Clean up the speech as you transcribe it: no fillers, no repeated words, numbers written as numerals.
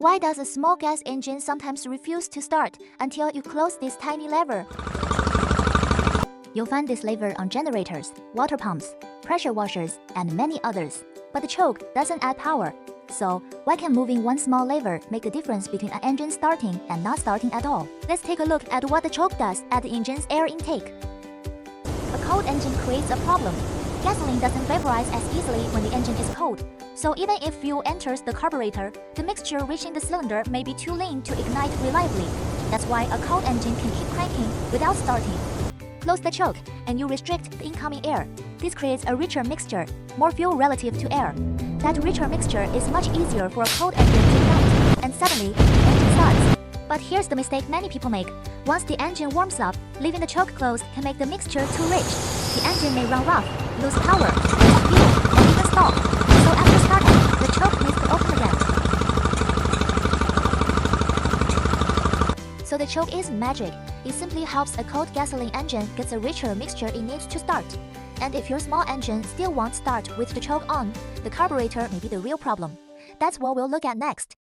Why does a small gas engine sometimes refuse to start until you close this tiny lever? You'll find this lever on generators, water pumps, pressure washers, and many others. But the choke doesn't add power. So, why can moving one small lever make a difference between an engine starting and not starting at all? Let's take a look at what the choke does at the engine's air intake. A cold engine creates a problem. Gasoline doesn't vaporize as easily when the engine is cold. So even if fuel enters the carburetor, the mixture reaching the cylinder may be too lean to ignite reliably. That's why a cold engine can keep cranking without starting. Close the choke, and you restrict the incoming air. This creates a richer mixture, more fuel relative to air. That richer mixture is much easier for a cold engine to ignite, and suddenly, the engine starts. But here's the mistake many people make. Once the engine warms up, leaving the choke closed can make the mixture too rich. The engine may run rough, lose power, lose fuel, and even stall. So after starting, the choke needs to open again. So the choke isn't magic. It simply helps a cold gasoline engine get a richer mixture it needs to start. And if your small engine still won't start with the choke on, the carburetor may be the real problem. That's what we'll look at next.